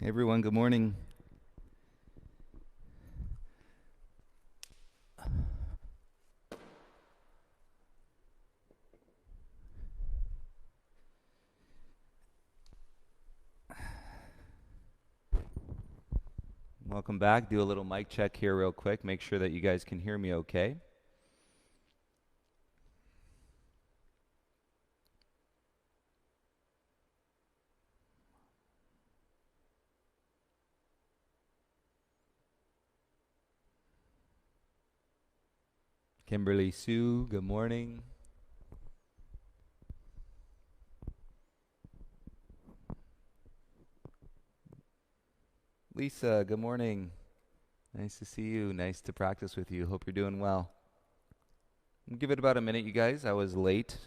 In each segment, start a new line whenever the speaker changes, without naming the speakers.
Hey everyone, good morning. Welcome back. Do a little mic check here real quick. Make sure that you guys can hear me okay. Kimberly Sue, good morning. Lisa, good morning. Nice to see you. Nice to practice with you. Hope you're doing well. Give it about a minute, you guys. I was late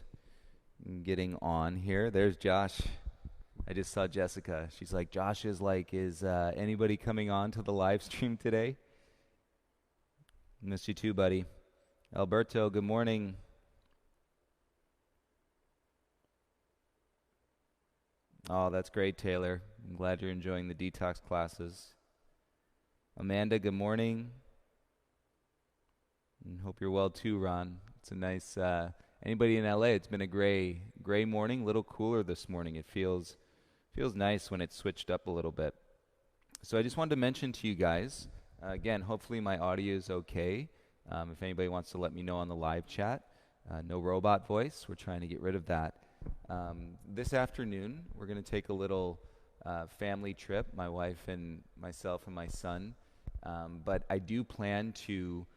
in getting on here. There's Josh. I just saw Jessica. She's like, Josh is like, is anybody coming on to the live stream today? Miss you too, buddy. Alberto, good morning. Oh, that's great, Taylor. I'm glad you're enjoying the detox classes. Amanda, good morning. And hope you're well too, Ron. It's a nice, anybody in LA, it's been a gray morning, a little cooler this morning. It feels nice when it's switched up a little bit. So I just wanted to mention to you guys, again, hopefully my audio is okay. If anybody wants to let me know on the live chat, no robot voice, we're trying to get rid of that. This afternoon, we're going to take a little family trip, my wife and myself and my son. But I do plan to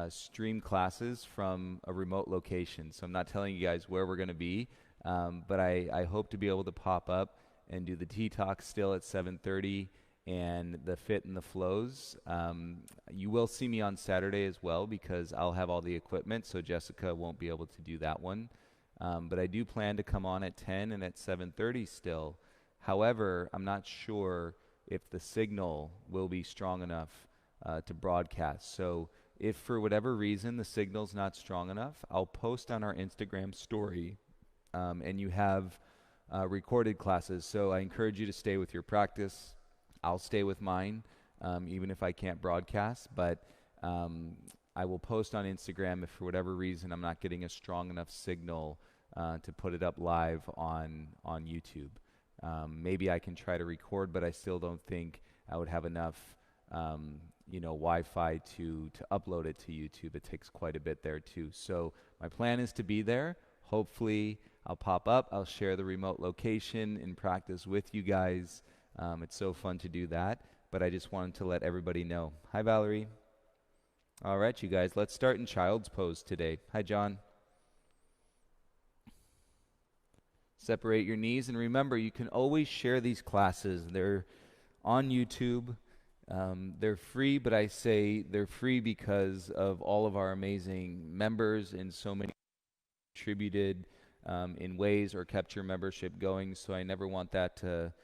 stream classes from a remote location. So I'm not telling you guys where we're going to be, but I hope to be able to pop up and do the Tea Talk still at 7:30 and the Fit and the Flows. You will see me on Saturday as well because I'll have all the equipment, so Jessica won't be able to do that one. But I do plan to come on at 10 and at 7:30 still. However, I'm not sure if the signal will be strong enough to broadcast. So if for whatever reason the signal's not strong enough, I'll post on our Instagram story, and you have recorded classes. So I encourage you to stay with your practice. I'll stay with mine, even if I can't broadcast. But I will post on Instagram if for whatever reason I'm not getting a strong enough signal to put it up live on YouTube. Maybe I can try to record, but I still don't think I would have enough Wi-Fi to upload it to YouTube. It takes quite a bit there too. So my plan is to be there. Hopefully I'll pop up. I'll share the remote location in practice with you guys. It's so fun to do that. But I just wanted to let everybody know. Hi, Valerie. All right, you guys. Let's start in child's pose today. Hi, John. Separate your knees. And remember, you can always share these classes. They're on YouTube. They're free, but I say they're free because of all of our amazing members and so many contributed in ways or kept your membership going. So I never want that to,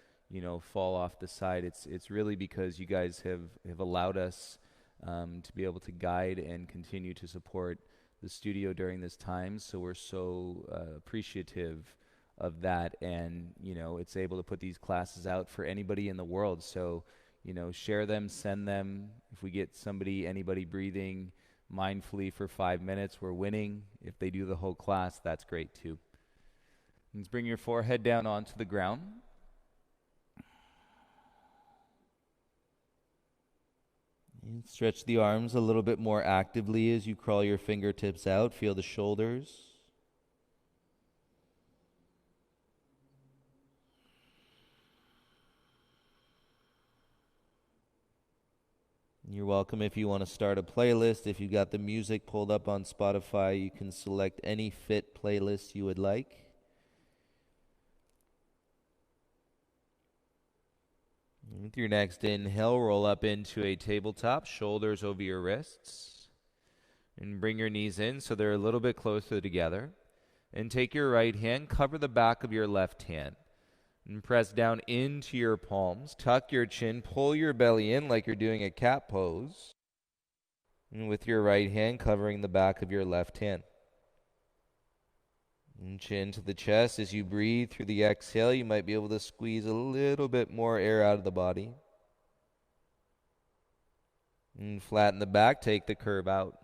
fall off the side. It's really because you guys have allowed us to be able to guide and continue to support the studio during this time. So we're so appreciative of that, and it's able to put these classes out for anybody in the world. So share them, send them. If we get anybody breathing mindfully for 5 minutes, we're winning. If they do the whole class, that's great too. Let's bring your forehead down onto the ground. And stretch the arms a little bit more actively as you crawl your fingertips out. Feel the shoulders. You're welcome if you want to start a playlist. If you've got the music pulled up on Spotify, you can select any fit playlist you would like. With your next inhale, roll up into a tabletop, shoulders over your wrists. And bring your knees in so they're a little bit closer together. And take your right hand, cover the back of your left hand. And press down into your palms. Tuck your chin. Pull your belly in like you're doing a cat pose. And with your right hand covering the back of your left hand. And chin to the chest. As you breathe through the exhale, you might be able to squeeze a little bit more air out of the body. And flatten the back, take the curve out.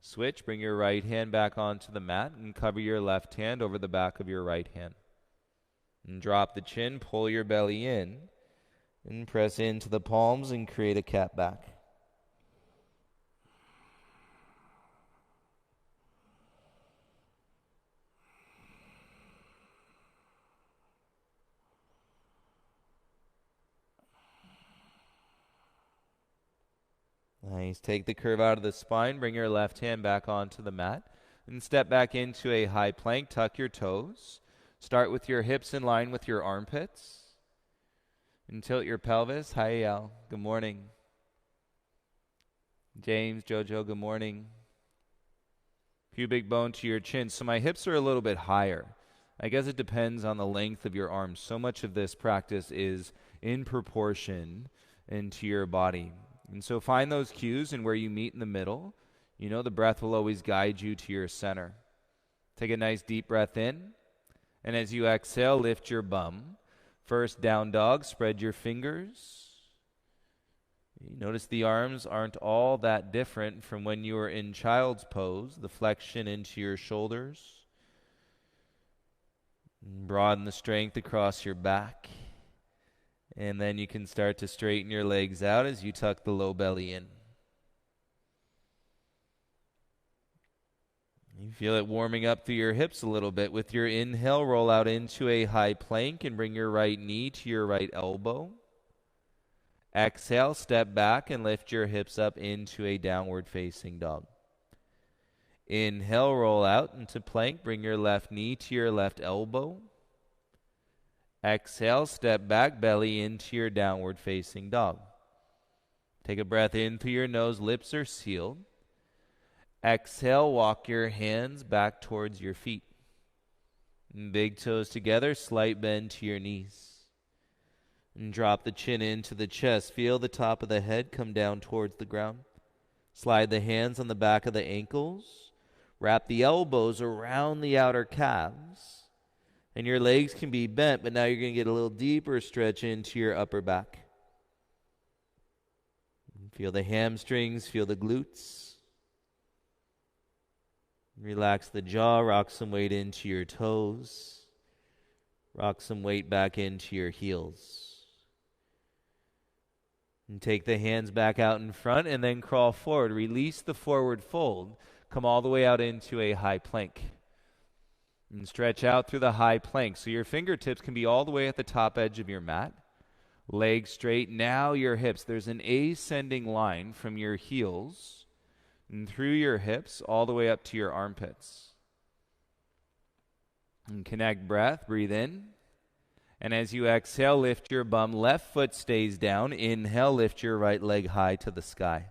Switch, bring your right hand back onto the mat and cover your left hand over the back of your right hand. And drop the chin, pull your belly in, and press into the palms and create a cat back. Nice. Take the curve out of the spine. Bring your left hand back onto the mat. And step back into a high plank. Tuck your toes. Start with your hips in line with your armpits. And tilt your pelvis. Hi, Al. Good morning. James, Jojo, good morning. Pubic bone to your chin. So my hips are a little bit higher. I guess it depends on the length of your arms. So much of this practice is in proportion into your body. And so find those cues, and where you meet in the middle, you know the breath will always guide you to your center. Take a nice deep breath in, and as you exhale, lift your bum. First down dog, spread your fingers. You notice the arms aren't all that different from when you were in child's pose, the flexion into your shoulders. Broaden the strength across your back. And then you can start to straighten your legs out as you tuck the low belly in. You feel it warming up through your hips a little bit. With your inhale, roll out into a high plank and bring your right knee to your right elbow. Exhale, step back and lift your hips up into a downward facing dog. Inhale, roll out into plank. Bring your left knee to your left elbow. Exhale, step back, belly into your downward facing dog. Take a breath in through your nose, lips are sealed. Exhale, walk your hands back towards your feet. Big toes together, slight bend to your knees. And drop the chin into the chest. Feel the top of the head come down towards the ground. Slide the hands on the back of the ankles. Wrap the elbows around the outer calves. And your legs can be bent, but now you're going to get a little deeper stretch into your upper back. Feel the hamstrings, feel the glutes. Relax the jaw, rock some weight into your toes. Rock some weight back into your heels. And take the hands back out in front and then crawl forward. Release the forward fold. Come all the way out into a high plank. And stretch out through the high plank. So your fingertips can be all the way at the top edge of your mat. Legs straight. Now your hips. There's an ascending line from your heels and through your hips all the way up to your armpits. And connect breath. Breathe in. And as you exhale, lift your bum. Left foot stays down. Inhale, lift your right leg high to the sky.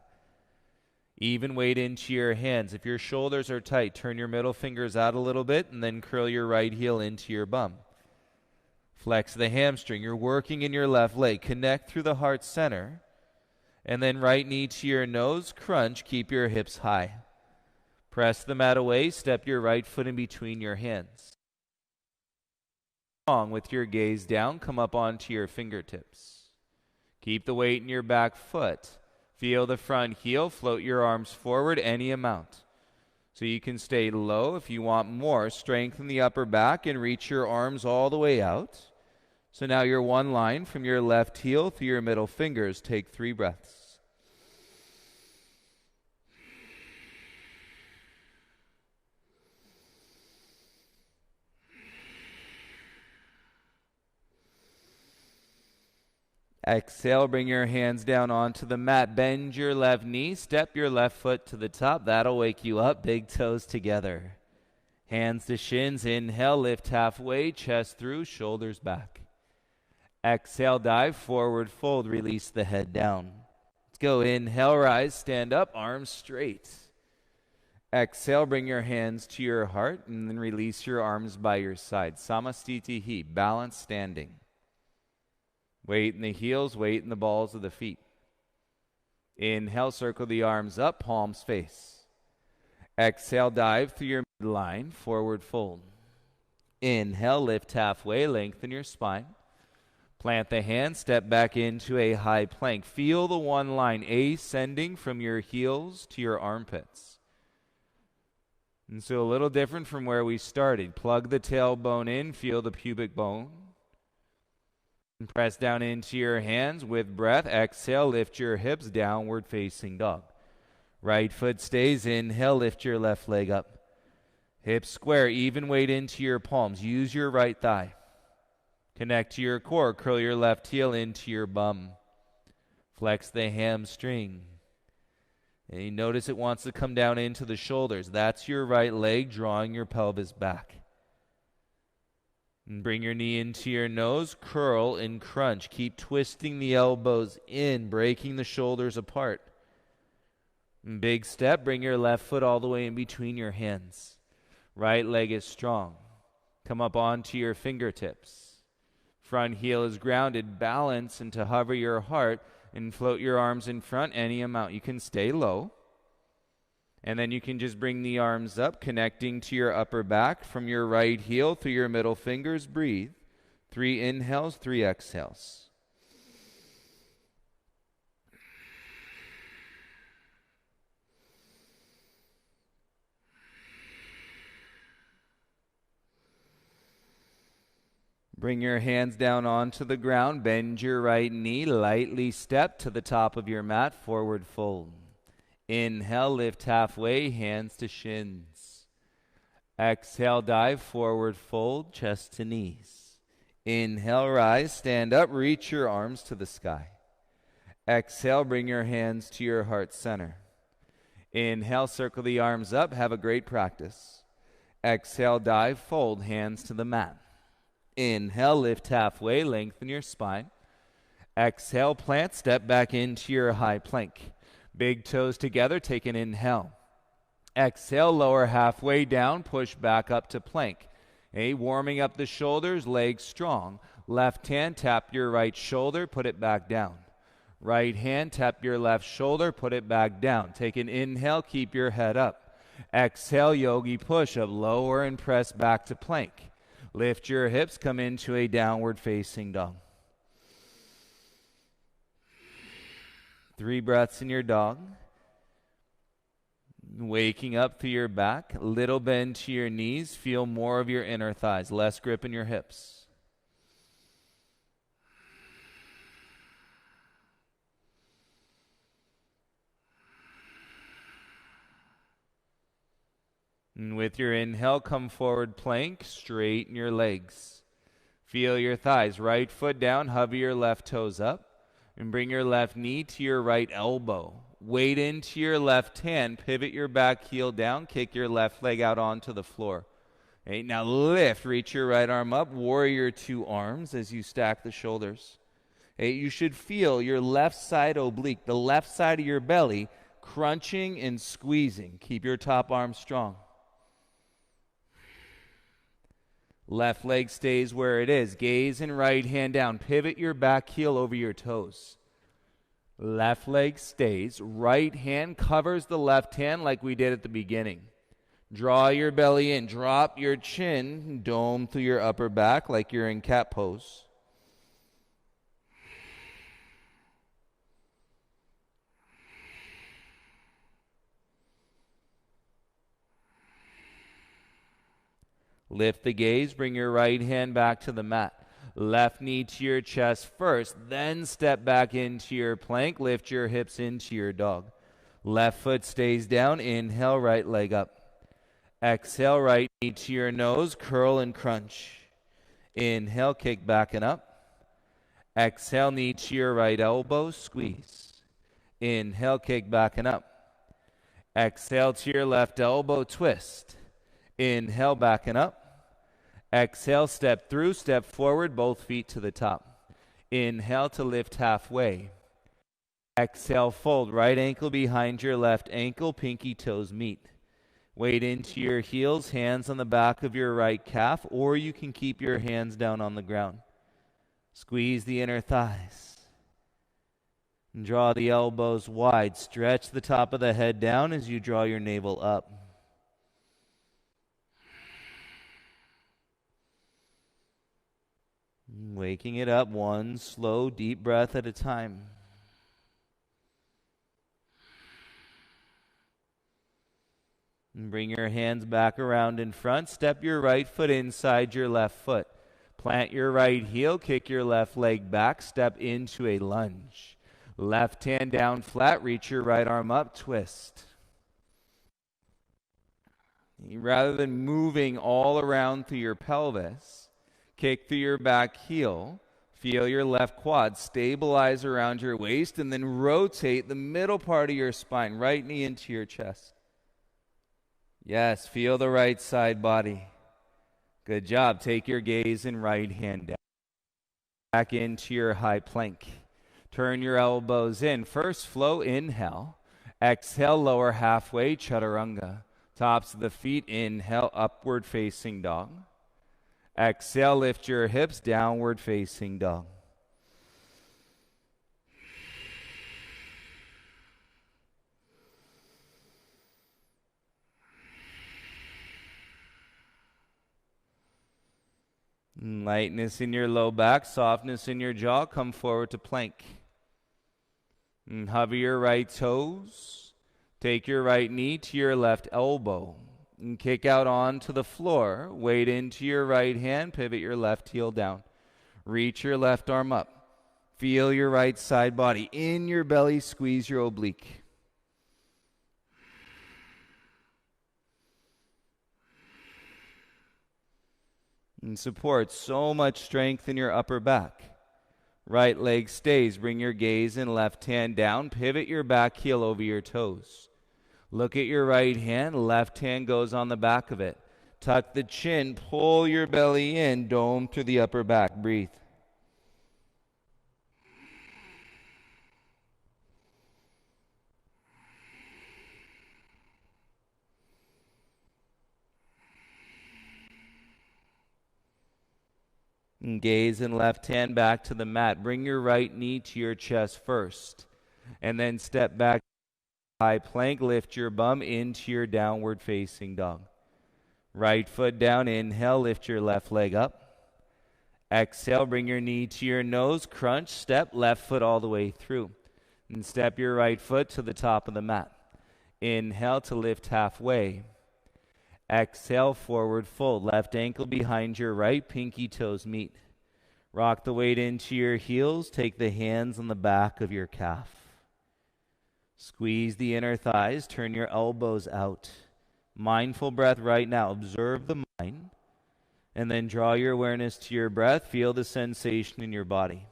Even weight into your hands. If your shoulders are tight, turn your middle fingers out a little bit and then curl your right heel into your bum. Flex the hamstring. You're working in your left leg. Connect through the heart center. And then right knee to your nose. Crunch. Keep your hips high. Press the mat away. Step your right foot in between your hands. With your gaze down, come up onto your fingertips. Keep the weight in your back foot. Feel the front heel, float your arms forward any amount. So you can stay low. If you want more, strengthen the upper back and reach your arms all the way out. So now you're one line from your left heel through your middle fingers. Take 3 breaths. Exhale, bring your hands down onto the mat. Bend your left knee. Step your left foot to the top. That'll wake you up. Big toes together. Hands to shins. Inhale, lift halfway. Chest through, shoulders back. Exhale, dive, forward fold. Release the head down. Let's go. Inhale, rise, stand up, arms straight. Exhale, bring your hands to your heart and then release your arms by your side. Samastitihi, balance standing. Weight in the heels, weight in the balls of the feet. Inhale, circle the arms up, palms face. Exhale, dive through your midline, forward fold. Inhale, lift halfway, lengthen your spine. Plant the hands, step back into a high plank. Feel the one line, ascending from your heels to your armpits. And so a little different from where we started. Plug the tailbone in, feel the pubic bone. And press down into your hands with breath. Exhale, lift your hips, downward facing dog. Right foot stays, inhale, lift your left leg up. Hips square, even weight into your palms. Use your right thigh. Connect to your core, curl your left heel into your bum. Flex the hamstring. And you notice it wants to come down into the shoulders. That's your right leg drawing your pelvis back. And bring your knee into your nose, curl and crunch. Keep twisting the elbows in, breaking the shoulders apart. And big step, bring your left foot all the way in between your hands. Right leg is strong. Come up onto your fingertips. Front heel is grounded. Balance and to hover your heart and float your arms in front any amount. You can stay low. And then you can just bring the arms up, connecting to your upper back from your right heel through your middle fingers. Breathe. 3 inhales, 3 exhales. Bring your hands down onto the ground. Bend your right knee. Lightly step to the top of your mat. Forward fold. Inhale, lift halfway, hands to shins. Exhale, dive, forward fold, chest to knees. Inhale, rise, stand up, reach your arms to the sky. Exhale, bring your hands to your heart center. Inhale, circle the arms up, have a great practice. Exhale, dive, fold, hands to the mat. Inhale, lift halfway, lengthen your spine. Exhale, plant, step back into your high plank. Big toes together, take an inhale. Exhale, lower halfway down, push back up to plank. Warming up the shoulders, legs strong. Left hand, tap your right shoulder, put it back down. Right hand, tap your left shoulder, put it back down. Take an inhale, keep your head up. Exhale, yogi push-up, lower and press back to plank. Lift your hips, come into a downward facing dog. 3 breaths in your dog. Waking up through your back, little bend to your knees. Feel more of your inner thighs, less grip in your hips. And with your inhale, come forward plank, straighten your legs. Feel your thighs, right foot down, hover your left toes up, and bring your left knee to your right elbow. Weight into your left hand, pivot your back heel down, kick your left leg out onto the floor. Okay, now lift, reach your right arm up, warrior 2 arms as you stack the shoulders. Okay, you should feel your left side oblique, the left side of your belly, crunching and squeezing. Keep your top arm strong. Left leg stays where it is. Gaze and right hand down. Pivot your back heel over your toes. Left leg stays. Right hand covers the left hand like we did at the beginning. Draw your belly in. Drop your chin. Dome through your upper back like you're in cat pose. Lift the gaze, bring your right hand back to the mat. Left knee to your chest first, then step back into your plank. Lift your hips into your dog. Left foot stays down. Inhale, right leg up. Exhale, right knee to your nose. Curl and crunch. Inhale, kick back and up. Exhale, knee to your right elbow. Squeeze. Inhale, kick back and up. Exhale to your left elbow. Twist. Inhale, back and up. Exhale, step through, step forward, both feet to the top. Inhale to lift halfway. Exhale, fold. Right ankle behind your left ankle, pinky toes meet. Weight into your heels, hands on the back of your right calf, or you can keep your hands down on the ground. Squeeze the inner thighs. And draw the elbows wide. Stretch the top of the head down as you draw your navel up. Waking it up one slow, deep breath at a time. And bring your hands back around in front. Step your right foot inside your left foot. Plant your right heel, kick your left leg back, step into a lunge. Left hand down flat, reach your right arm up, twist. Rather than moving all around through your pelvis, kick through your back heel, feel your left quad stabilize around your waist, and then rotate the middle part of your spine, right knee into your chest. Yes, feel the right side body. Good job. Take your gaze and right hand down. Back into your high plank. Turn your elbows in. First flow, inhale. Exhale, lower halfway, chaturanga. Tops of the feet, inhale, upward facing dog. Exhale, lift your hips, downward facing dog. Lightness in your low back, softness in your jaw. Come forward to plank. And hover your right toes. Take your right knee to your left elbow. And kick out onto the floor. Weight into your right hand. Pivot your left heel down. Reach your left arm up. Feel your right side body. In your belly, squeeze your oblique. And support so much strength in your upper back. Right leg stays. Bring your gaze and left hand down. Pivot your back heel over your toes. Look at your right hand. Left hand goes on the back of it. Tuck the chin. Pull your belly in. Dome through the upper back. Breathe. And gaze and left hand back to the mat. Bring your right knee to your chest first. And then step back. High plank. Lift your bum into your downward facing dog. Right foot down. Inhale. Lift your left leg up. Exhale. Bring your knee to your nose. Crunch. Step left foot all the way through. And step your right foot to the top of the mat. Inhale to lift halfway. Exhale, forward fold. Left ankle behind your right, pinky toes meet. Rock the weight into your heels. Take the hands on the back of your calf. Squeeze the inner thighs. Turn your elbows out. Mindful breath right now. Observe the mind. And then draw your awareness to your breath. Feel the sensation in your body.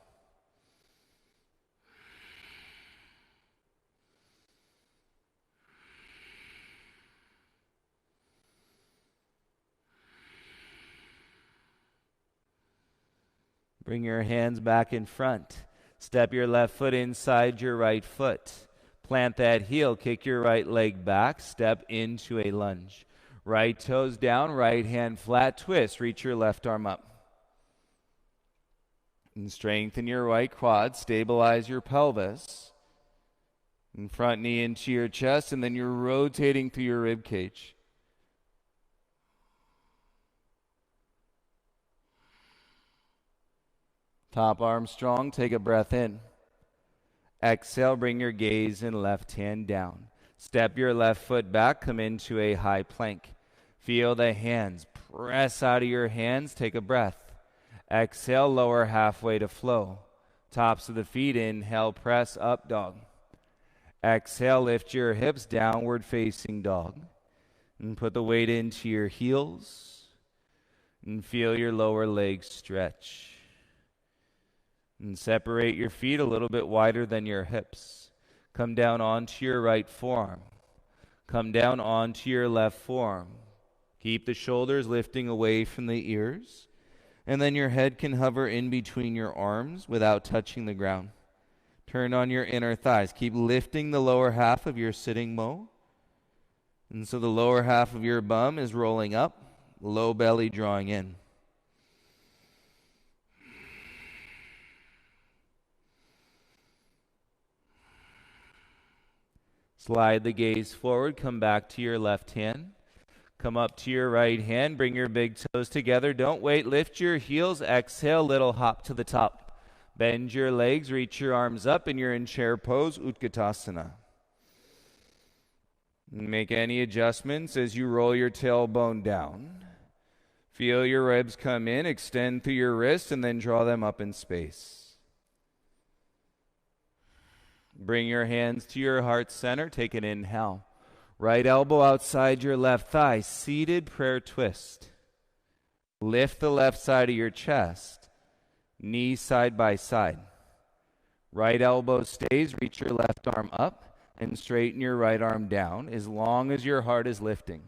Bring your hands back in front. Step your left foot inside your right foot. Plant that heel. Kick your right leg back. Step into a lunge. Right toes down. Right hand flat. Twist. Reach your left arm up. And strengthen your right quad. Stabilize your pelvis. And front knee into your chest. And then you're rotating through your rib cage. Top arm strong. Take a breath in. Exhale, bring your gaze and left hand down. Step your left foot back. Come into a high plank. Feel the hands. Press out of your hands. Take a breath. Exhale, lower halfway to flow. Tops of the feet. Inhale, press up dog. Exhale, lift your hips. Downward facing dog. And put the weight into your heels. And feel your lower legs stretch. And separate your feet a little bit wider than your hips. Come down onto your right forearm. Come down onto your left forearm. Keep the shoulders lifting away from the ears. And then your head can hover in between your arms without touching the ground. Turn on your inner thighs. Keep lifting the lower half of your sitting bow. And so the lower half of your bum is rolling up, low belly drawing in. Slide the gaze forward. Come back to your left hand. Come up to your right hand. Bring your big toes together. Don't wait. Lift your heels. Exhale, little hop to the top. Bend your legs. Reach your arms up, and you're in chair pose, Utkatasana. Make any adjustments as you roll your tailbone down. Feel your ribs come in. Extend through your wrists, and then draw them up in space. Bring your hands to your heart center. Take an inhale. Right elbow outside your left thigh, seated prayer twist. Lift the left side of your chest, knees side by side. Right elbow stays, reach your left arm up and straighten your right arm down as long as your heart is lifting.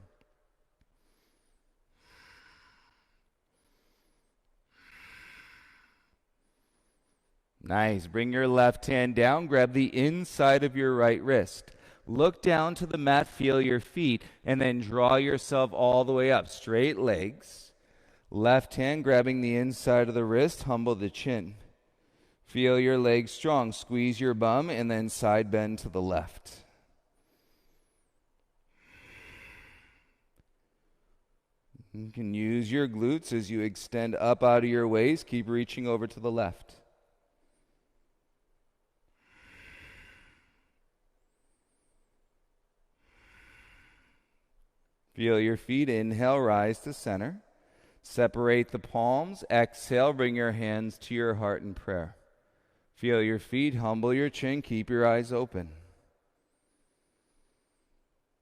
Nice. Bring your left hand down, grab the inside of your right wrist. Look down to the mat, feel your feet, and then draw yourself all the way up. Straight legs. Left hand grabbing the inside of the wrist, humble the chin. Feel your legs strong. Squeeze your bum, and then side bend to the left. You can use your glutes as you extend up out of your waist. Keep reaching over to the left. Feel your feet. Inhale, rise to center. Separate the palms. Exhale, bring your hands to your heart in prayer. Feel your feet. Humble your chin. Keep your eyes open.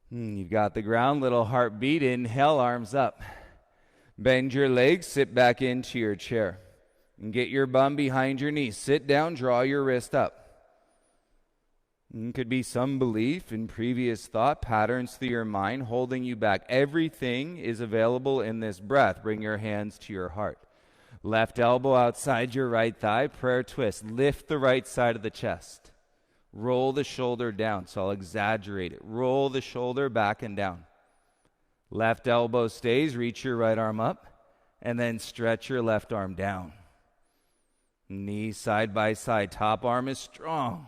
You've got the ground. Little heartbeat. Inhale, arms up. Bend your legs. Sit back into your chair. And get your bum behind your knees. Sit down. Draw your wrist up. It could be some belief in previous thought patterns through your mind holding you back. Everything is available in this breath. Bring your hands to your heart. Left elbow outside your right thigh, prayer twist. Lift the right side of the chest. Roll the shoulder down, so I'll exaggerate it. Roll the shoulder back and down. Left elbow stays, reach your right arm up, and then stretch your left arm down. Knees side by side, top arm is strong.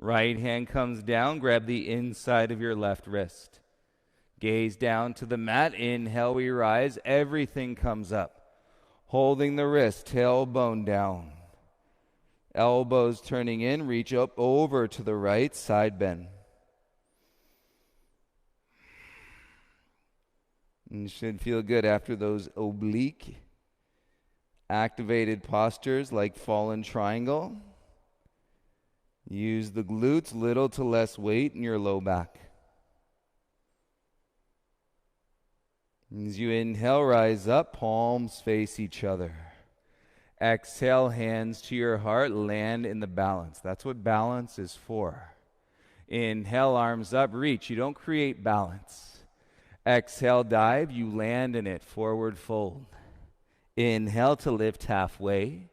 Right hand comes down, grab the inside of your left wrist. Gaze down to the mat, inhale, we rise, everything comes up. Holding the wrist, tailbone down. Elbows turning in, reach up over to the right, side bend. And you should feel good after those oblique, activated postures like fallen triangle. Use the glutes, little to less weight in your low back. As you inhale, rise up, palms face each other. Exhale, hands to your heart, land in the balance. That's what balance is for. Inhale, arms up, reach. You don't create balance. Exhale, dive, you land in it, forward fold. Inhale to lift halfway.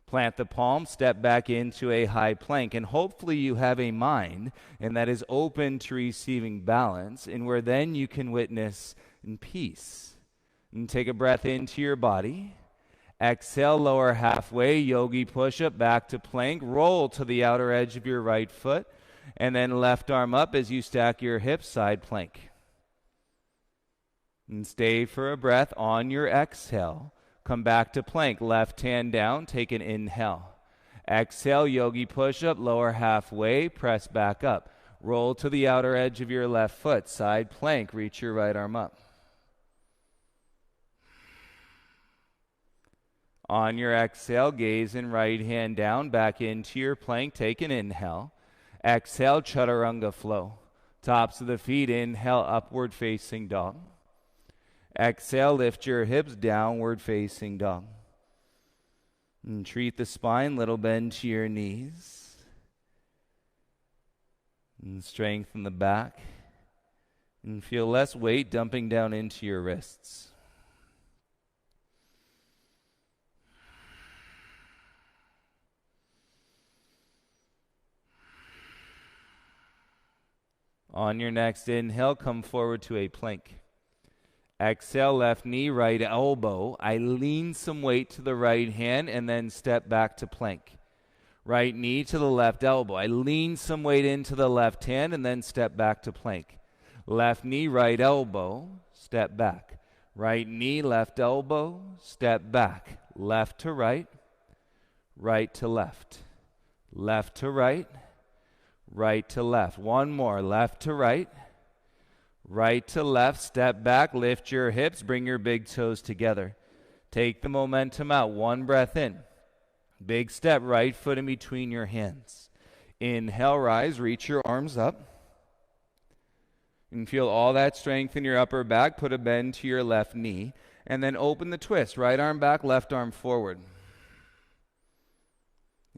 Plant the palm, step back into a high plank, and hopefully you have a mind and that is open to receiving balance, and where then you can witness in peace. And take a breath into your body. Exhale, lower halfway, yogi push-up, back to plank. Roll to the outer edge of your right foot, and then left arm up as you stack your hips, side plank. And stay for a breath on your exhale. Come back to plank, left hand down, take an inhale. Exhale, yogi push-up, lower halfway, press back up. Roll to the outer edge of your left foot, side plank, reach your right arm up. On your exhale, gaze and right hand down, back into your plank, take an inhale. Exhale, chaturanga flow. Tops of the feet, inhale, upward facing dog. Exhale, lift your hips, downward facing dog. And treat the spine, little bend to your knees. And strengthen the back. And feel less weight dumping down into your wrists. On your next inhale, come forward to a plank. Exhale, left knee, right elbow. I lean some weight to the right hand and then step back to plank. Right knee to the left elbow. I lean some weight into the left hand and then step back to plank. Left knee, right elbow, step back. Right knee, left elbow, step back. Left to right, right to left. Left to right, right to left. One more, left to right, right to left. Step back, lift your hips, bring your big toes together. Take the momentum out. One breath in. Big step, right foot in between your hands. Inhale, rise, reach your arms up. And feel all that strength in your upper back. Put a bend to your left knee. And then open the twist. Right arm back, left arm forward.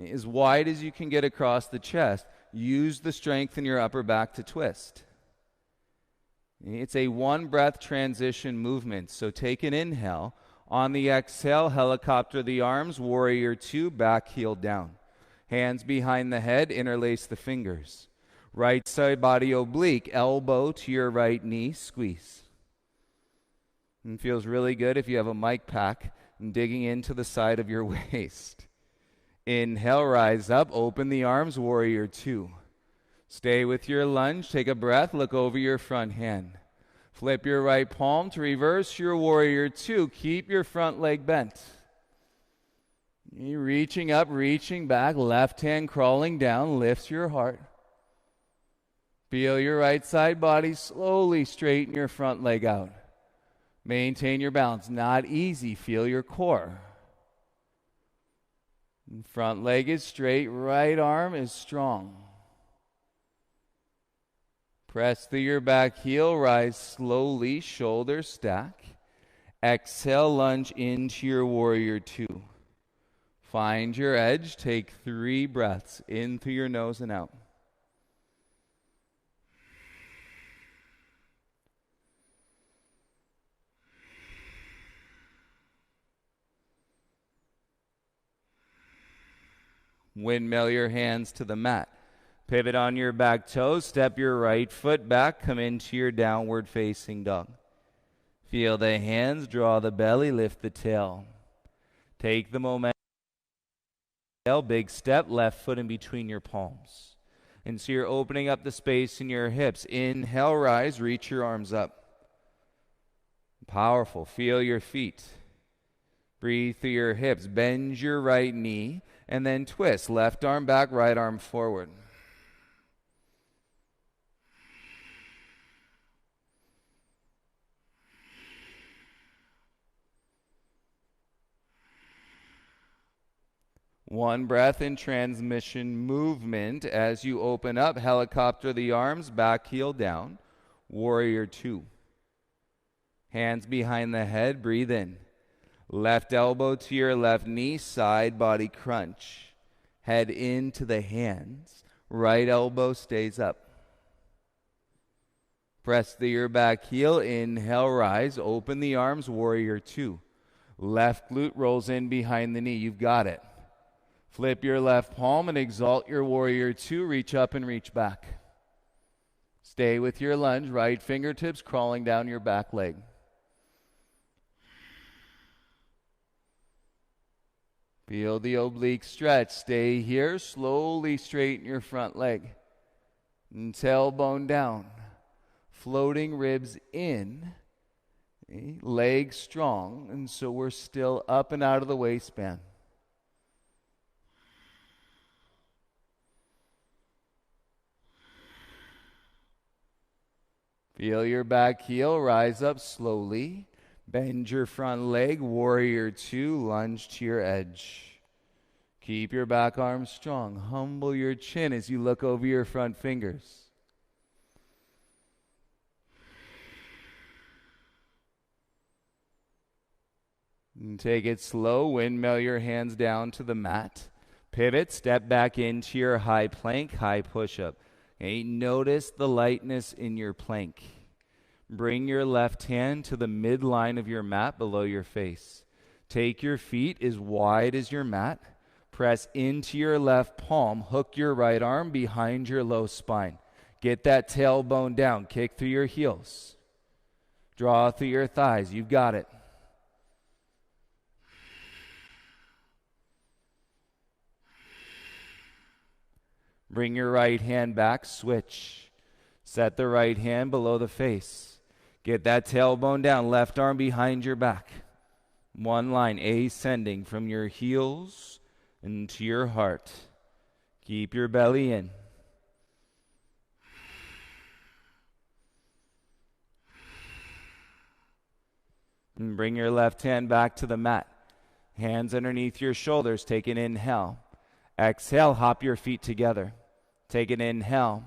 As wide as you can get across the chest. Use the strength in your upper back to twist. It's a one breath transition movement. So take an inhale. On the exhale, helicopter the arms, warrior two, back heel down. Hands behind the head, interlace the fingers. Right side body oblique, elbow to your right knee, squeeze. And feels really good if you have a mic pack and digging into the side of your waist. Inhale, rise up, open the arms, warrior two. Stay with your lunge, take a breath, look over your front hand. Flip your right palm to reverse your warrior two. Keep your front leg bent. You're reaching up, reaching back. Left hand crawling down. Lifts your heart. Feel your right side body slowly straighten your front leg out. Maintain your balance. Not easy. Feel your core. Front leg is straight. Right arm is strong. Press through your back heel, rise slowly, shoulders stack. Exhale, lunge into your warrior two. Find your edge, take 3 breaths in through your nose and out. Windmill your hands to the mat. Pivot on your back toes, step your right foot back, come into your downward facing dog. Feel the hands, draw the belly, lift the tail. Take the momentum, big step, left foot in between your palms. And so you're opening up the space in your hips. Inhale, rise, reach your arms up. Powerful, feel your feet. Breathe through your hips, bend your right knee, and then twist. Left arm back, right arm forward. One breath in transmission movement as you open up. Helicopter the arms, back heel down. Warrior two. Hands behind the head, breathe in. Left elbow to your left knee, side body crunch. Head into the hands. Right elbow stays up. Press through your back heel. Inhale, rise. Open the arms, warrior two. Left glute rolls in behind the knee. You've got it. Flip your left palm and exalt your warrior two. Reach up and reach back. Stay with your lunge. Right fingertips crawling down your back leg. Feel the oblique stretch. Stay here. Slowly straighten your front leg. And tailbone down. Floating ribs in. Legs strong. And so we're still up and out of the waistband. Feel your back heel, rise up slowly. Bend your front leg, warrior two, lunge to your edge. Keep your back arm strong. Humble your chin as you look over your front fingers. And take it slow, windmill your hands down to the mat. Pivot, step back into your high plank, high push-up. Okay, notice the lightness in your plank. Bring your left hand to the midline of your mat below your face. Take your feet as wide as your mat. Press into your left palm. Hook your right arm behind your low spine. Get that tailbone down. Kick through your heels. Draw through your thighs. You've got it. Bring your right hand back, switch. Set the right hand below the face. Get that tailbone down, left arm behind your back. One line, ascending from your heels into your heart. Keep your belly in. And bring your left hand back to the mat. Hands underneath your shoulders. Take an inhale. Exhale, hop your feet together. Take an inhale.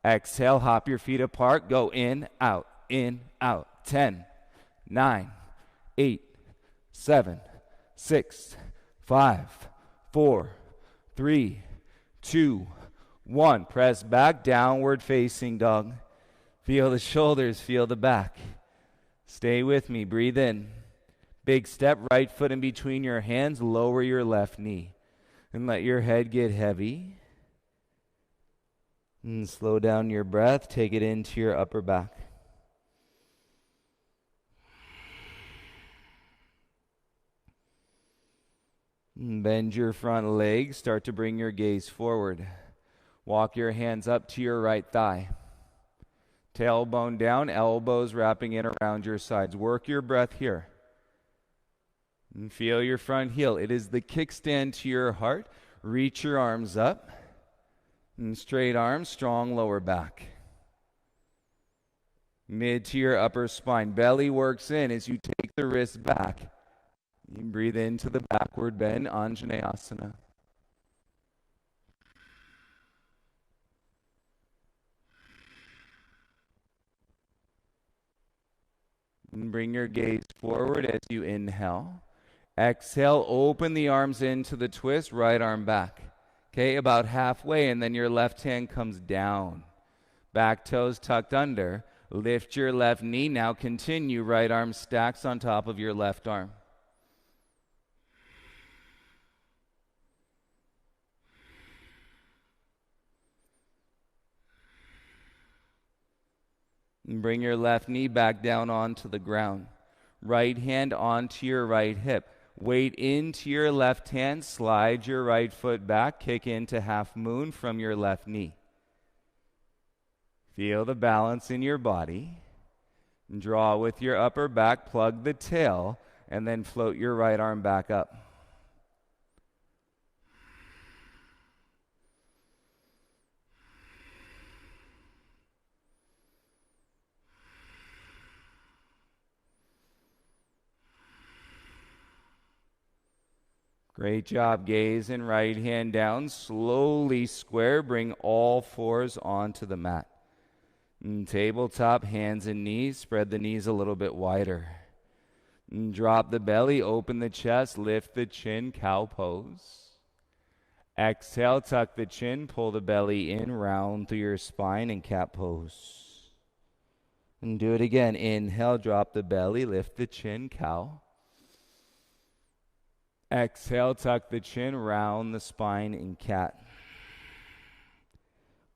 Exhale, hop your feet apart. Go in, out, in, out. 10, 9, 8, 7, 6, 5, 4, 3, 2, 1. Press back, downward facing dog. Feel the shoulders, feel the back. Stay with me, breathe in. Big step, right foot in between your hands, lower your left knee. And let your head get heavy. And slow down your breath, take it into your upper back. And bend your front leg, start to bring your gaze forward. Walk your hands up to your right thigh. Tailbone down, elbows wrapping in around your sides. Work your breath here. And feel your front heel. It is the kickstand to your heart. Reach your arms up. And straight arms, strong lower back. Mid to your upper spine. Belly works in as you take the wrist back. You breathe into the backward bend, Anjaneyasana. And bring your gaze forward as you inhale. Exhale, open the arms into the twist, right arm back. Okay, about halfway, and then your left hand comes down. Back toes tucked under. Lift your left knee. Now continue. Right arm stacks on top of your left arm. And bring your left knee back down onto the ground. Right hand onto your right hip. Weight into your left hand. Slide your right foot back. Kick into half moon from your left knee. Feel the balance in your body. Draw with your upper back. Plug the tail. And then float your right arm back up. Great job. Gaze and right hand down. Slowly square. Bring all fours onto the mat. And tabletop, hands and knees. Spread the knees a little bit wider. And drop the belly. Open the chest. Lift the chin. Cow pose. Exhale. Tuck the chin. Pull the belly in. Round through your spine and cat pose. And do it again. Inhale. Drop the belly. Lift the chin. Cow. Exhale, tuck the chin, round the spine in cat.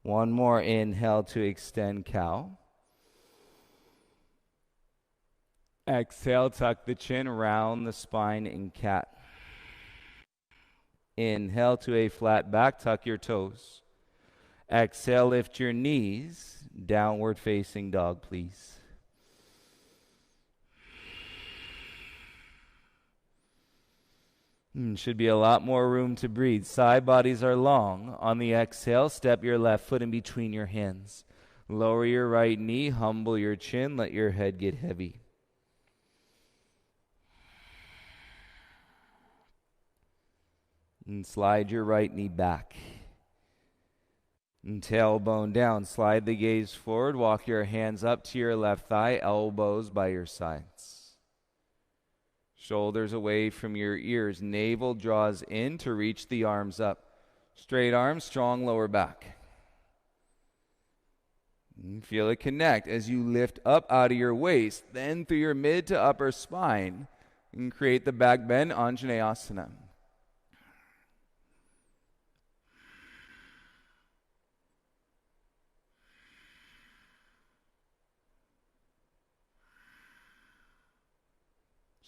One more inhale to extend cow. Exhale, tuck the chin, round the spine in cat. Inhale to a flat back, tuck your toes. Exhale, lift your knees, downward facing dog, please. Should be a lot more room to breathe. Side bodies are long. On the exhale, step your left foot in between your hands. Lower your right knee, humble your chin, let your head get heavy. And slide your right knee back. And tailbone down. Slide the gaze forward. Walk your hands up to your left thigh, elbows by your sides. Shoulders away from your ears. Navel draws in to reach the arms up. Straight arms, strong lower back. And feel it connect as you lift up out of your waist, then through your mid to upper spine, and create the back bend, Anjaneyasana.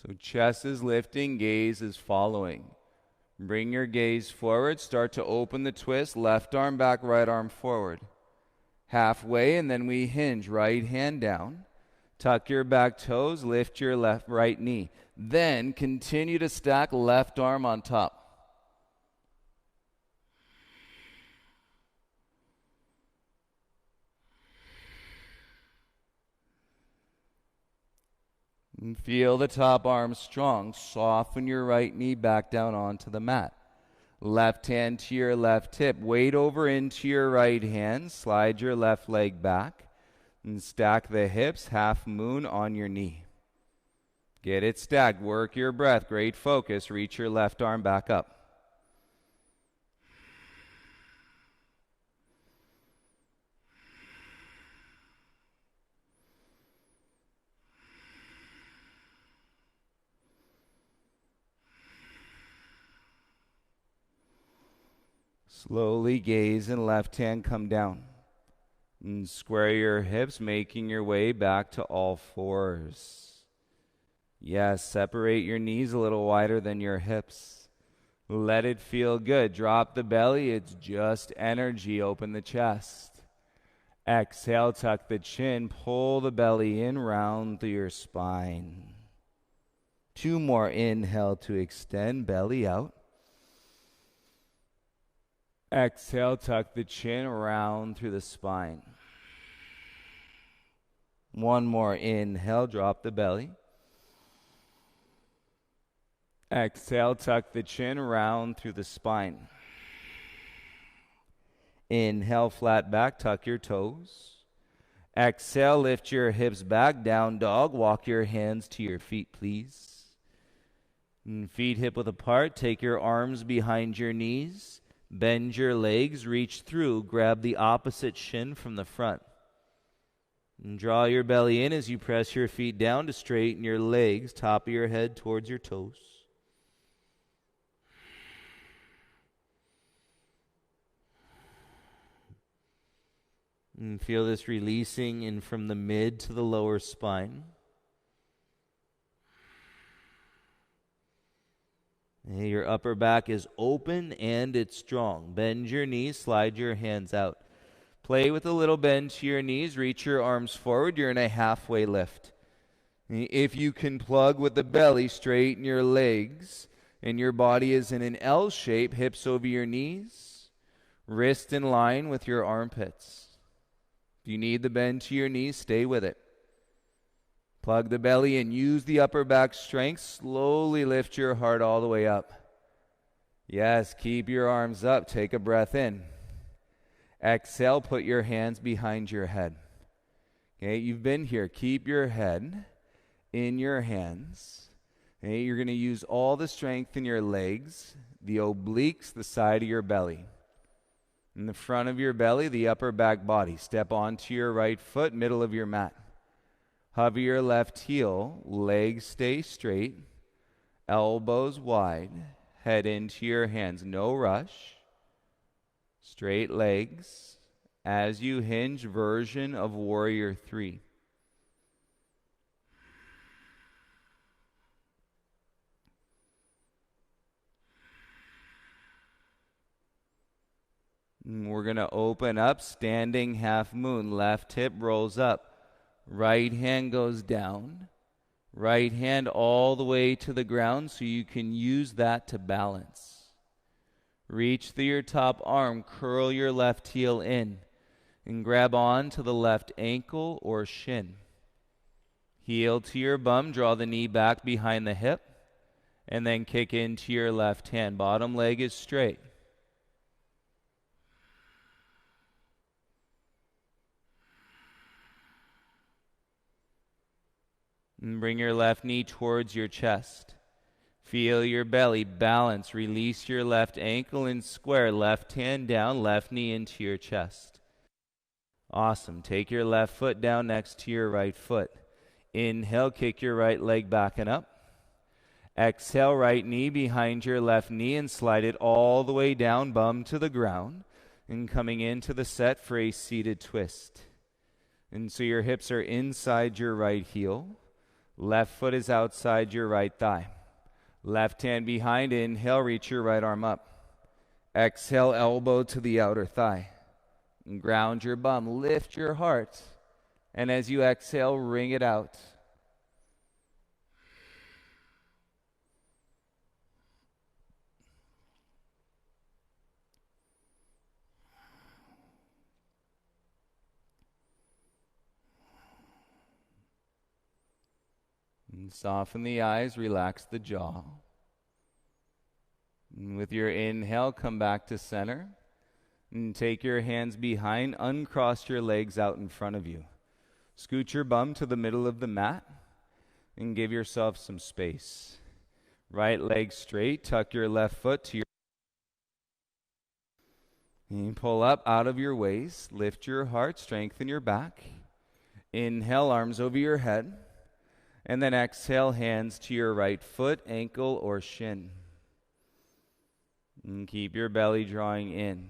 So chest is lifting, gaze is following. Bring your gaze forward. Start to open the twist. Left arm back, right arm forward. Halfway, and then we hinge. Right hand down. Tuck your back toes. Lift your right knee. Then continue to stack left arm on top. And feel the top arm strong. Soften your right knee back down onto the mat. Left hand to your left hip. Weight over into your right hand. Slide your left leg back. And stack the hips, half moon on your knee. Get it stacked. Work your breath. Great focus. Reach your left arm back up. Slowly gaze and left hand come down. And square your hips, making your way back to all fours. Yes, separate your knees a little wider than your hips. Let it feel good. Drop the belly. It's just energy. Open the chest. Exhale, tuck the chin. Pull the belly in, round through your spine. 2 more. Inhale to extend, belly out. Exhale, tuck the chin, round through the spine. 1 more. Inhale, drop the belly. Exhale, tuck the chin, round through the spine. Inhale, flat back, tuck your toes. Exhale, lift your hips back, down dog. Walk your hands to your feet, please. And feet hip width apart. Take your arms behind your knees. Bend your legs, reach through, grab the opposite shin from the front. And draw your belly in as you press your feet down to straighten your legs, top of your head towards your toes. And feel this releasing in from the mid to the lower spine. Your upper back is open and it's strong. Bend your knees, slide your hands out. Play with a little bend to your knees. Reach your arms forward. You're in a halfway lift. If you can plug with the belly, straighten your legs, and your body is in an L shape, hips over your knees, wrist in line with your armpits. If you need the bend to your knees, stay with it. Plug the belly and use the upper back strength. Slowly lift your heart all the way up. Yes, keep your arms up. Take a breath in. Exhale, put your hands behind your head. Okay, you've been here. Keep your head in your hands. Okay, you're going to use all the strength in your legs, the obliques, the side of your belly. In the front of your belly, the upper back body. Step onto your right foot, middle of your mat. Hover your left heel, legs stay straight, elbows wide, head into your hands. No rush. Straight legs. As you hinge, version of Warrior 3. And we're going to open up, standing half moon. Left hip rolls up. Right hand goes down. Right hand all the way to the ground so you can use that to balance. Reach through your top arm, curl your left heel in, and grab on to the left ankle or shin. Heel to your bum, draw the knee back behind the hip, and then kick into your left hand. Bottom leg is straight. And bring your left knee towards your chest. Feel your belly balance. Release your left ankle and square. Left hand down, left knee into your chest. Awesome. Take your left foot down next to your right foot. Inhale, kick your right leg back and up. Exhale, right knee behind your left knee and slide it all the way down, bum to the ground. And coming into the set for a seated twist. And so your hips are inside your right heel. Left foot is outside your right thigh. Left hand behind. Inhale, reach your right arm up. Exhale, elbow to the outer thigh. And ground your bum. Lift your heart. And as you exhale, wring it out. And soften the eyes, relax the jaw. And with your inhale, come back to center. And take your hands behind, uncross your legs out in front of you. Scoot your bum to the middle of the mat and give yourself some space. Right leg straight, tuck your left foot to your and pull up out of your waist, lift your heart, strengthen your back. Inhale, arms over your head. And then exhale, hands to your right foot, ankle, or shin. And keep your belly drawing in.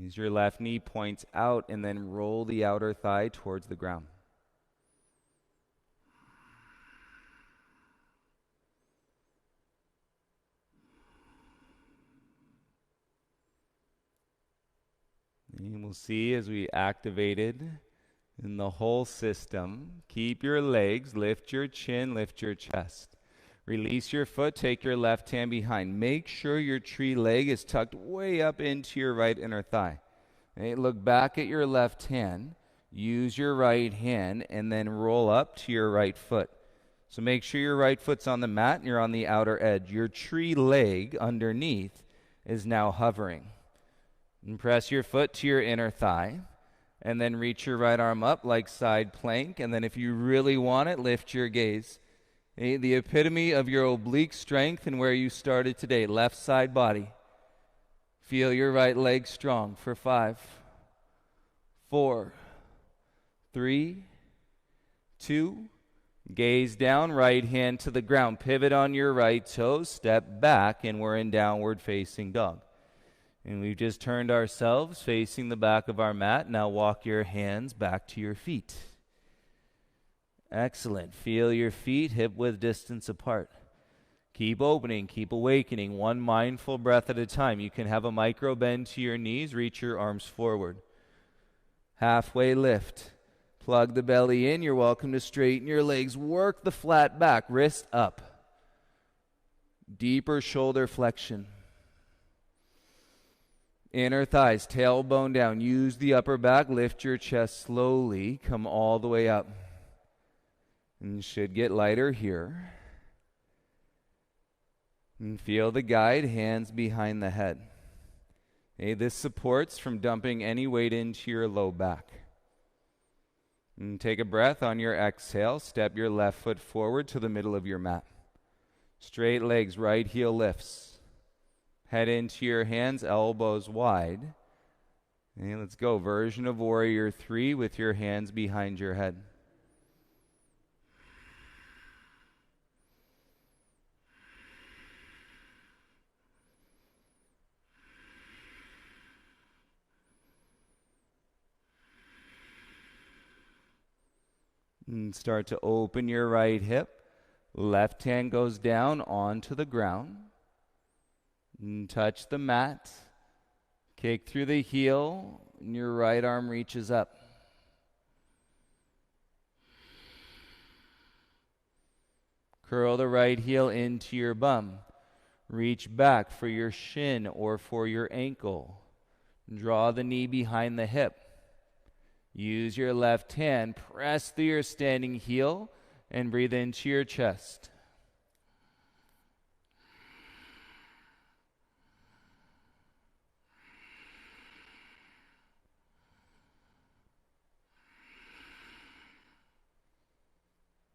As your left knee points out, and then roll the outer thigh towards the ground. And we'll see as we activated in the whole system. Keep your legs, lift your chin, lift your chest. Release your foot, take your left hand behind. Make sure your tree leg is tucked way up into your right inner thigh. Okay, look back at your left hand, use your right hand, and then roll up to your right foot. So make sure your right foot's on the mat and you're on the outer edge. Your tree leg underneath is now hovering. And press your foot to your inner thigh. And then reach your right arm up like side plank. And then if you really want it, lift your gaze. The epitome of your oblique strength and where you started today. Left side body. Feel your right leg strong for 5, 4, 3, 2. Gaze down, right hand to the ground. Pivot on your right toe. Step back, and we're in downward facing dog. And we've just turned ourselves facing the back of our mat. Now walk your hands back to your feet. Excellent. Feel your feet hip-width distance apart. Keep opening, keep awakening, one mindful breath at a time. You can have a micro bend to your knees, reach your arms forward. Halfway lift. Plug the belly in. You're welcome to straighten your legs. Work the flat back, wrist up. Deeper shoulder flexion. Inner thighs, tailbone down. Use the upper back. Lift your chest slowly. Come all the way up. And you should get lighter here. And feel the guide, hands behind the head. Okay, this supports from dumping any weight into your low back. And take a breath on your exhale. Step your left foot forward to the middle of your mat. Straight legs, right heel lifts. Head into your hands, elbows wide. And let's go. Version of Warrior 3 with your hands behind your head. And start to open your right hip. Left hand goes down onto the ground. And touch the mat. Kick through the heel. And your right arm reaches up. Curl the right heel into your bum. Reach back for your shin or for your ankle. Draw the knee behind the hip. Use your left hand. Press through your standing heel and breathe into your chest.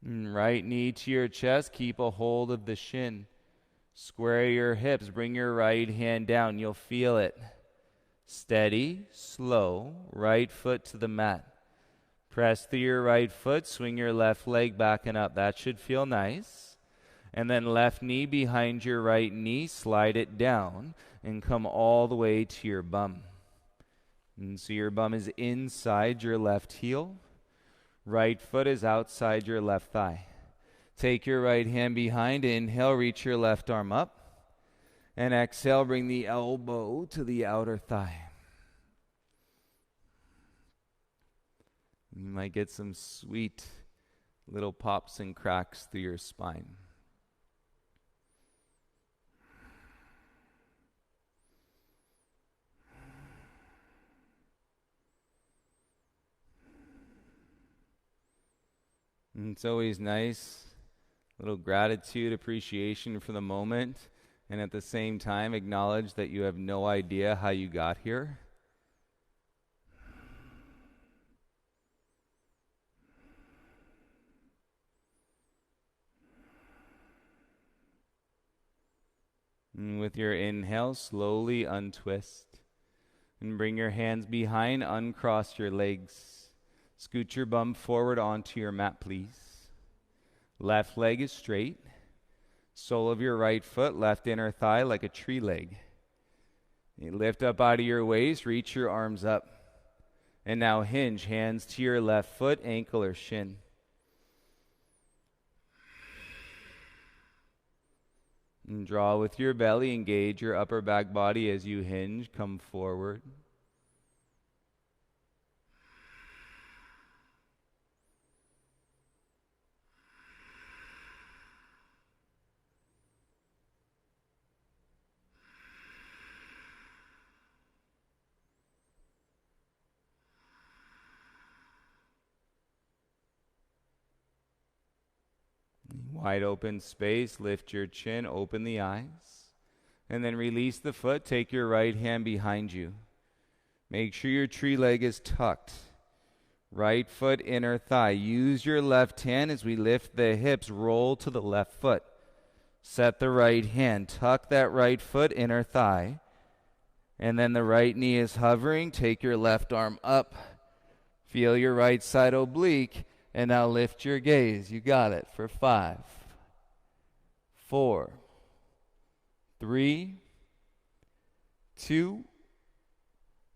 Right knee to your chest. Keep a hold of the shin. Square your hips. Bring your right hand down. You'll feel it. Steady, slow. Right foot to the mat. Press through your right foot. Swing your left leg back and up. That should feel nice. And then left knee behind your right knee. Slide it down and come all the way to your bum. And so your bum is inside your left heel. Right foot is outside your left thigh. Take your right hand behind. Inhale, reach your left arm up. And exhale, bring the elbow to the outer thigh. You might get some sweet little pops and cracks through your spine. And it's always nice, little gratitude, appreciation for the moment, and at the same time acknowledge that you have no idea how you got here. And with your inhale, slowly untwist. And bring your hands behind, uncross your legs. Scoot your bum forward onto your mat, please. Left leg is straight. Sole of your right foot, left inner thigh like a tree leg. You lift up out of your waist, reach your arms up. And now hinge, hands to your left foot, ankle or shin. And draw with your belly, engage your upper back body as you hinge, come forward. Wide open space, lift your chin, open the eyes, and then release the foot. Take your right hand behind you. Make sure your tree leg is tucked. Right foot, inner thigh. Use your left hand as we lift the hips, roll to the left foot. Set the right hand, tuck that right foot, inner thigh, and then the right knee is hovering. Take your left arm up. Feel your right side oblique. And now lift your gaze. You got it for 5, 4, 3, 2,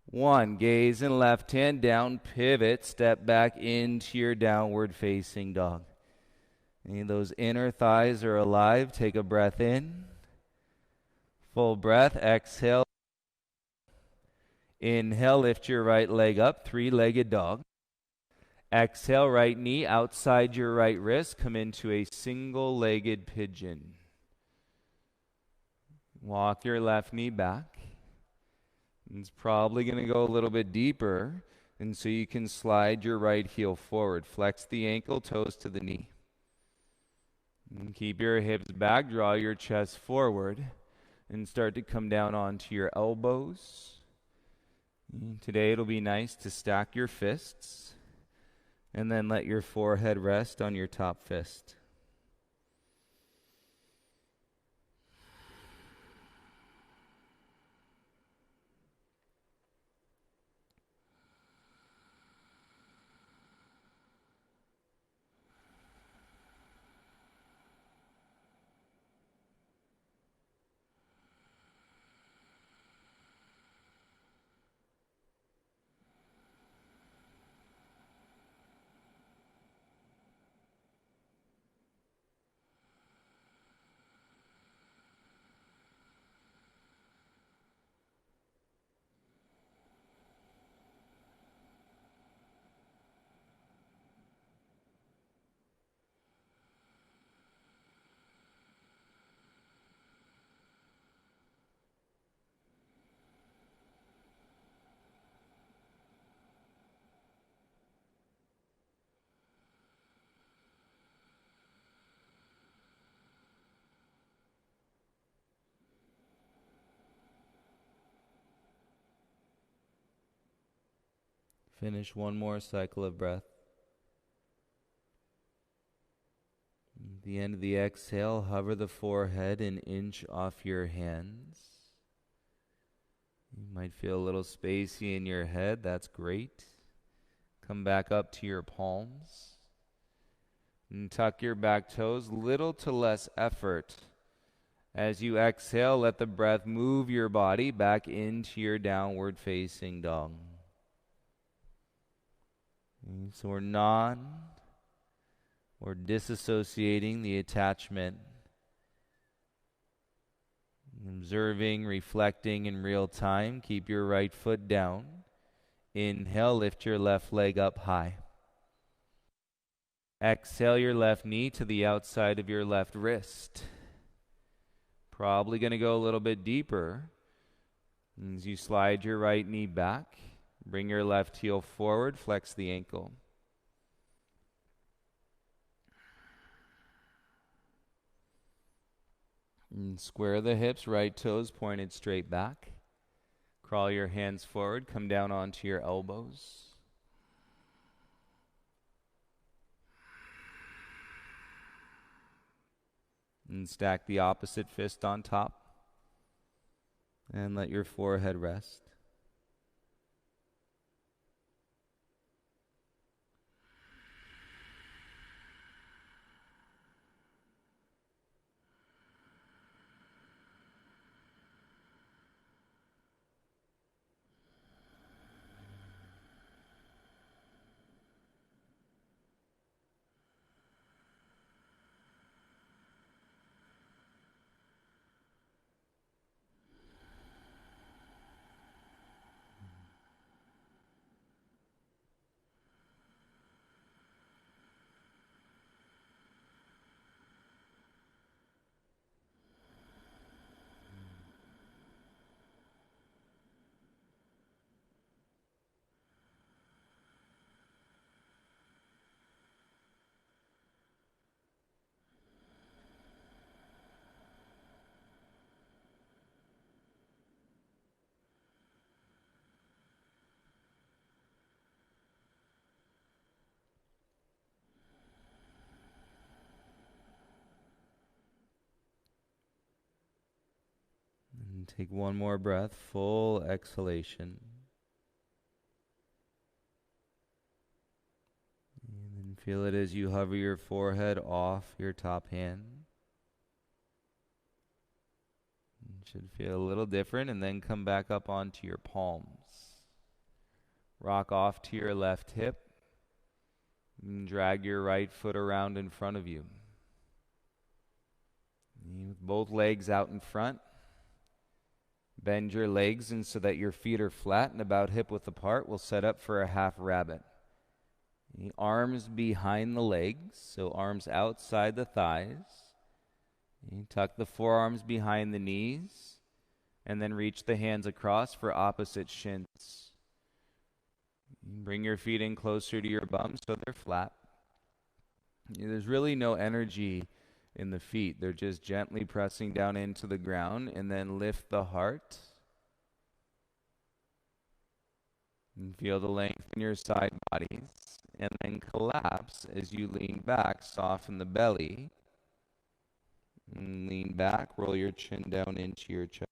1. Gaze and left hand down, pivot, step back into your downward facing dog. And those inner thighs are alive. Take a breath in. Full breath. Exhale. Inhale, lift your right leg up, three-legged dog. Exhale, right knee outside your right wrist. Come into a single-legged pigeon. Walk your left knee back. It's probably going to go a little bit deeper, and so you can slide your right heel forward. Flex the ankle, toes to the knee. And keep your hips back, draw your chest forward, and start to come down onto your elbows. Today it'll be nice to stack your fists. And then let your forehead rest on your top fist. Finish one more cycle of breath. At the end of the exhale, hover the forehead an inch off your hands. You might feel a little spacey in your head. That's great. Come back up to your palms. And tuck your back toes, little to less effort. As you exhale, let the breath move your body back into your downward facing dog. So we're or disassociating the attachment, observing, reflecting in real time. Keep your right foot down. Inhale, lift your left leg up high. Exhale your left knee to the outside of your left wrist. Probably going to go a little bit deeper. As you slide your right knee back, bring your left heel forward, flex the ankle. And square the hips, right toes pointed straight back. Crawl your hands forward, come down onto your elbows. And stack the opposite fist on top. And let your forehead rest. And take one more breath, full exhalation. And then feel it as you hover your forehead off your top hand. It should feel a little different, and then come back up onto your palms. Rock off to your left hip. And drag your right foot around in front of you. With both legs out in front. Bend your legs in so that your feet are flat and about hip width apart. We'll set up for a half rabbit. The arms behind the legs, so arms outside the thighs. You tuck the forearms behind the knees, and then reach the hands across for opposite shins. Bring your feet in closer to your bum so they're flat. There's really no energy in the feet. They're just gently pressing down into the ground, and then lift the heart. And feel the length in your side bodies. And then collapse as you lean back, soften the belly. And lean back, roll your chin down into your chest.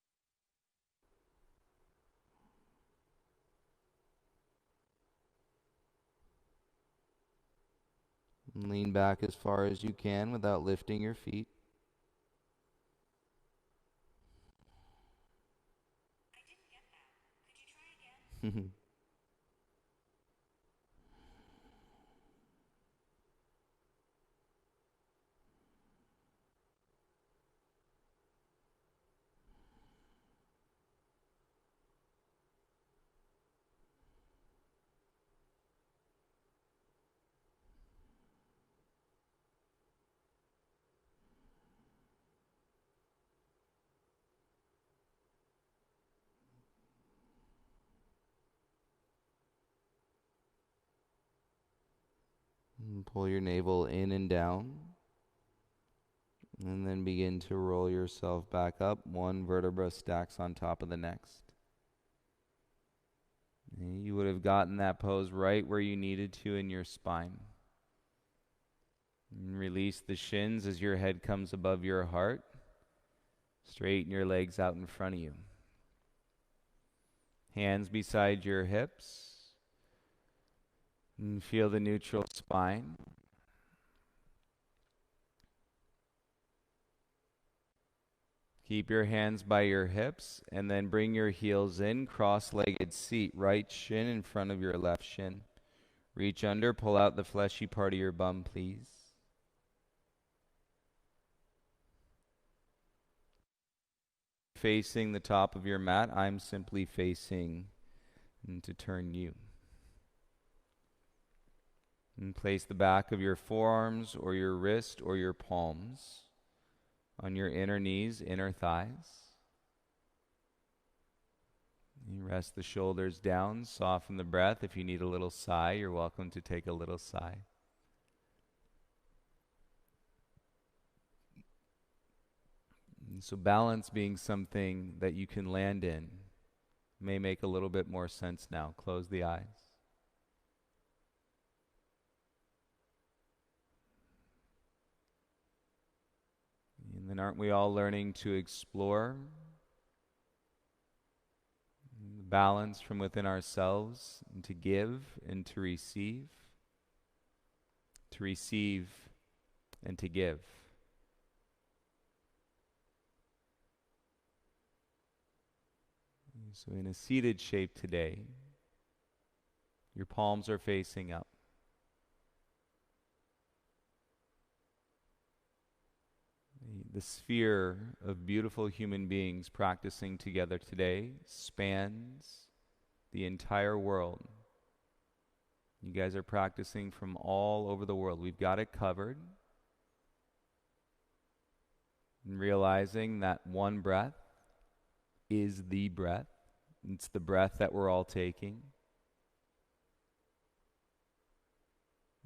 And lean back as far as you can without lifting your feet.
I didn't get that. Could you try again?
And pull your navel in and down. And then begin to roll yourself back up. One vertebra stacks on top of the next. And you would have gotten that pose right where you needed to in your spine. And release the shins as your head comes above your heart. Straighten your legs out in front of you. Hands beside your hips. And feel the neutral spine. Keep your hands by your hips, and then bring your heels in, cross-legged seat, right shin in front of your left shin. Reach under, pull out the fleshy part of your bum, please. facing the top of your mat. I'm simply facing to turn you. And place the back of your forearms or your wrist or your palms on your inner knees, inner thighs. You rest the shoulders down, soften the breath. If you need a little sigh, you're welcome to take a little sigh. And so balance being something that you can land in may make a little bit more sense now. Close the eyes. And then aren't we all learning to explore balance from within ourselves and to give and to receive and to give? So in a seated shape today, your palms are facing up. The sphere of beautiful human beings practicing together today spans the entire world. You guys are practicing from all over the world. We've got it covered. And realizing that one breath is the breath. It's the breath that we're all taking.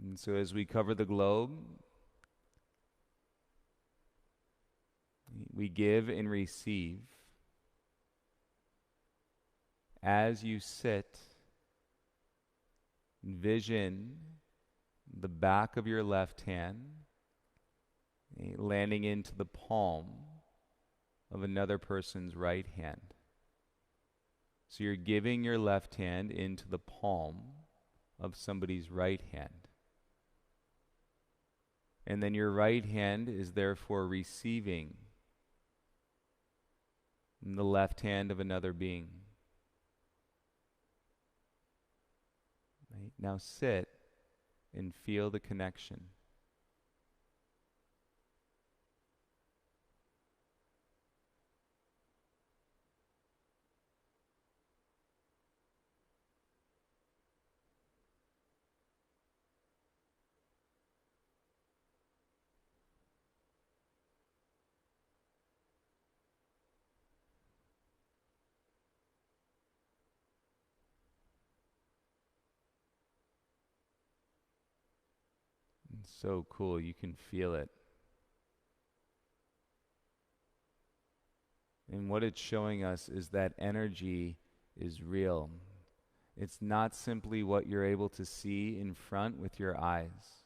And so as we cover the globe, we give and receive. As you sit, envision the back of your left hand landing into the palm of another person's right hand. So you're giving your left hand into the palm of somebody's right hand. And then your right hand is therefore receiving the left hand of another being. Right? Now sit and feel the connection. It's so cool, you can feel it. And what it's showing us is that energy is real. It's not simply what you're able to see in front with your eyes.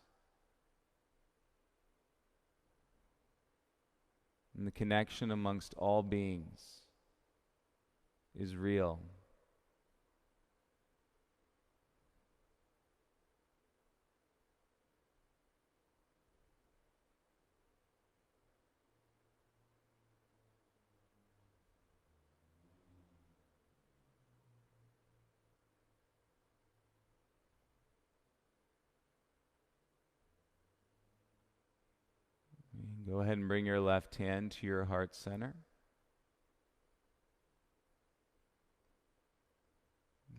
And the connection amongst all beings is real. Go ahead and bring your left hand to your heart center.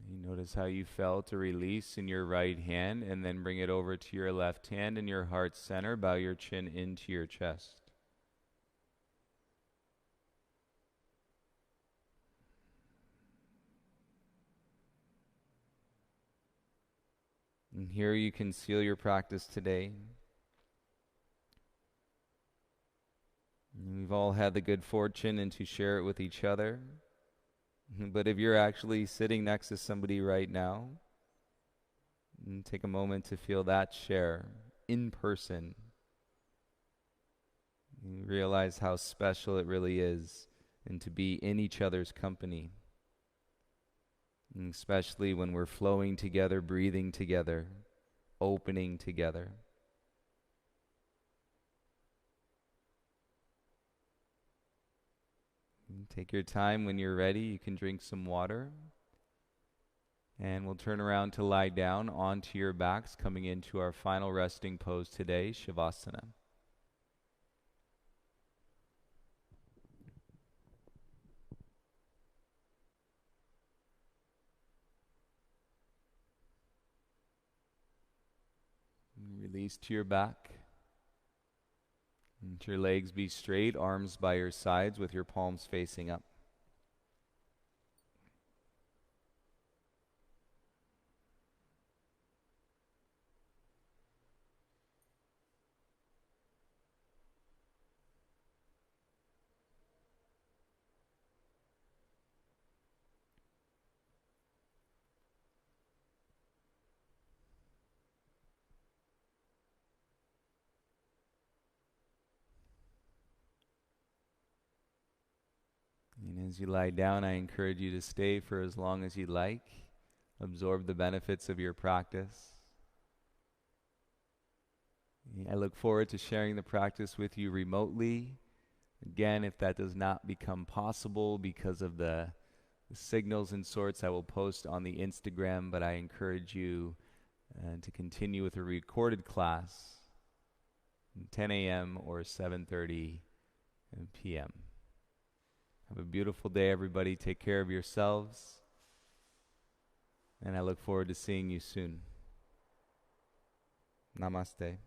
You notice how you felt a release in your right hand, and then bring it over to your left hand in your heart center. Bow your chin into your chest. And here you can seal your practice today. We've all had the good fortune and to share it with each other. But if you're actually sitting next to somebody right now, take a moment to feel that share in person. You realize how special it really is and to be in each other's company. And especially when we're flowing together, breathing together, opening together. Take your time. When you're ready, you can drink some water. And we'll turn around to lie down onto your backs, coming into our final resting pose today, Shavasana. Release to your back. Let your legs be straight, arms by your sides with your palms facing up. And as you lie down, I encourage you to stay for as long as you like. Absorb the benefits of your practice. I look forward to sharing the practice with you remotely. Again, if that does not become possible because of the signals and sorts, I will post on the Instagram, but I encourage you to continue with a recorded class 10 a.m. or 7:30 p.m. Have a beautiful day, everybody. Take care of yourselves. And I look forward to seeing you soon. Namaste.